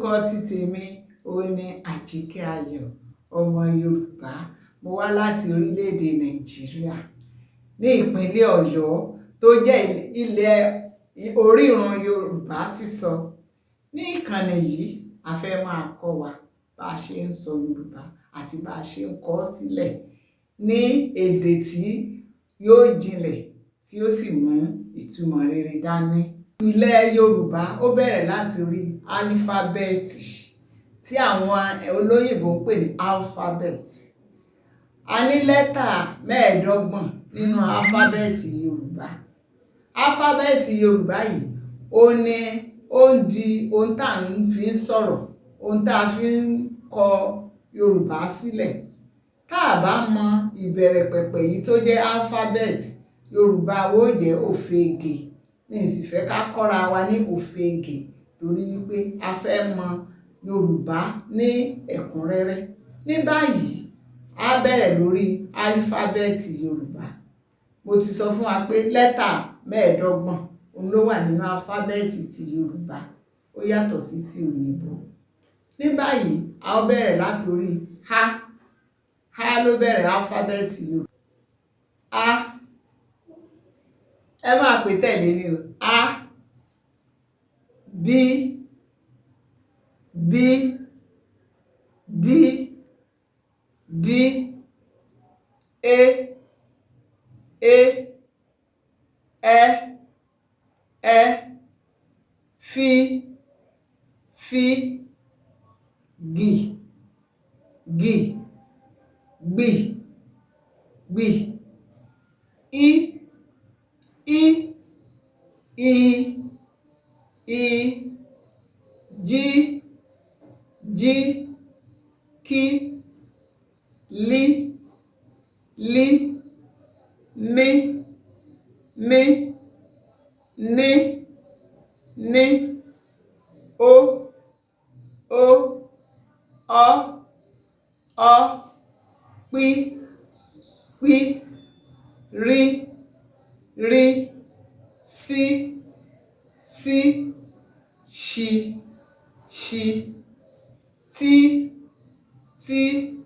orúkọ ti tèmi òun ni Àjíkẹ́ Ayọ̀, ọmọ Yorùbá. Mo wá láti orílẹ̀-èdè Nàìjíríà ní ìpínlẹ̀ Ọ̀yọ́ tó jẹ́ ilẹ̀ orírun Yorùbá sísọ. Ní ìkànnì yìí, a fẹ́ máa kọ́ wa bá a ṣe ń sọ Yorùbá àti bá a ṣe ń kọ ọ́ sílẹ̀ ní èdè tí yóò jinlẹ̀ tí ó sì mú ìtumọ̀ rere dání. Ilẹ̀ Yorùbá ó bẹ̀rẹ̀ láti orí álífábẹ́ẹ̀tì tí àwọn olóyìnbó ń pè ní alphabet. A ní lẹ́tà 25 nínú álífábẹ́ẹ̀tì Yorùbá. Álífábẹ́ẹ̀tì Yorùbá yìí ó ń di ohun tá à ń fi ń sọ̀rọ̀, ohun tá a fi ń kọ Yorùbá sílẹ̀. Tá a bá mọ ìbẹ̀rẹ̀ pẹ̀pẹ̀ yìí tó jẹ́ álífábẹ́ẹ̀tì, Yorùbá wo jẹ́ òfegè. Ní ìsìfẹ́ ká kọ́ra wa ní òfegè torí wípé a fẹ́ mọ Yorùbá ní ẹ̀kúnrẹ́rẹ́. Ní báyìí, a bẹ̀rẹ̀ lórí álífábẹ́ẹ̀tì Yorùbá. Mo ti sọ fún wa pé lẹ́tà 25 òun ló wà nínú álífábẹ́ẹ̀tì ti Yorùbá. Ó yàtọ̀ sí ti òyìnbó. Ní báyìí, a ó bẹ̀rẹ̀ láti orí A. A ló bẹ̀rẹ̀ álífábẹ́ẹ̀tì Yorùbá. A. Ẹ máa pè tẹ̀lé mi o. A. B. B. D. D. E. E. Ẹ. Ẹ. F. F. G. G. Gb. Gb. I. I. I. I. J. J. K. L. L. M. M. N. N. O. O. Ọ. Ọ. P. P. R. R. S. S. Sh. Sh. T. T.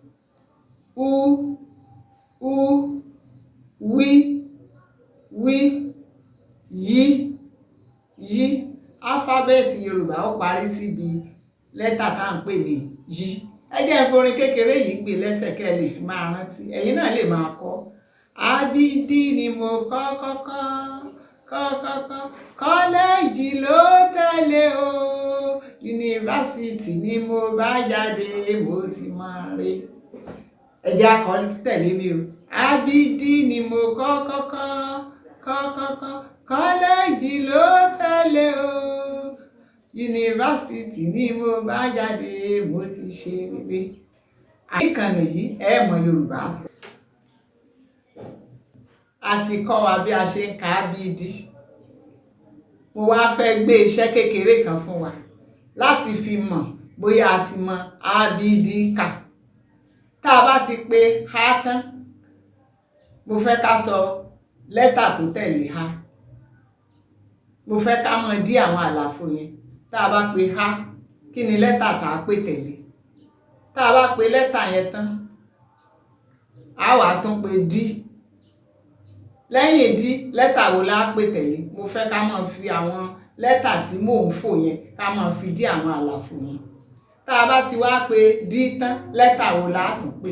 U. U. W. W. Y. Y. Álífábẹ́ẹ̀tì Yorùbá ó parí síbi lẹ́tà tá à ń pè ní Y. Ẹ jẹ́ n forin kékeré yìí gbé lẹ́sẹ̀ kẹ́ ẹ lè fi máa rántí. Ẹ̀yin náà lè máa kọ́. ABD ni mo kọ́kọ́kọ́. Kọ́lẹ́ẹ̀jì ló tẹ̀lé o. Yunifásítì ni mo bá jáde, mo ti máa re. Ẹ jẹ́ a kọ tẹ̀lé mi o. ABD ni mo kọ́kọ́kọ́. Kọ́lẹ́ẹ̀jì ló tẹ̀lé o. Yunifásítì ni mo bá jáde, mo ti ṣe rere. Ìkànnì yìí ẹ mọ Yorùbá sọ. A ti kọ́ wa bí a ṣe ń ka ABD. Mo wá fẹ́ gbé iṣẹ́ kékeré kan fún wa láti fi mọ̀ bóyá a ti mọ ABD kà. Tá a bá ti pe A tán, mo fẹ́ ká sọ lẹ́tà tó tẹ̀lé A. Mo fẹ́ ká mọ dí àwọn àlàfo yẹn. Tá a bá pe A, kí ni lẹ́tà tá a pè tẹ̀lé? Tá a bá pe lẹ́tà yẹn tán, a wá tún pe D. Lẹ́yìn D, lẹ́tà wo la pè tẹ̀lé? Mo fẹ́ ká máa fi àwọn lẹ́tà tí mò ń fò yẹn ká máa fi dí àwọn àlàfo yẹn. Tá a bá ti wá pe D tán, lẹ́tà wo la tún pè?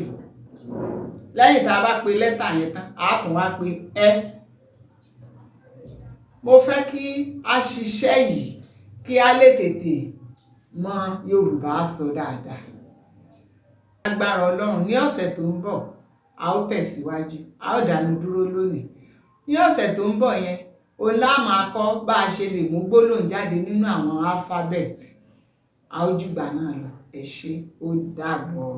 Lẹ́yìn tá a bá pe lẹ́tà yẹn tán, a tún wá pe Ẹ. Mo fẹ́ kí a ṣiṣẹ́ yìí kí a lè tètè mọ Yorùbá sọ dáadáa. Agbára Ọlọ́run, ní ọ̀sẹ̀ tó ń bọ̀, a ó tẹ̀síwájú. A ó dánu dúró lónìí. Ní ọ̀sẹ̀ tó ń bọ̀ yẹn, òun lá máa kọ́ bá a ṣe lè mú gbólóhùn jáde nínú àwọn álífábẹ́ẹ̀tì. A ó jùgbà náà lọ. Ẹ ṣé, ó dàbọ̀.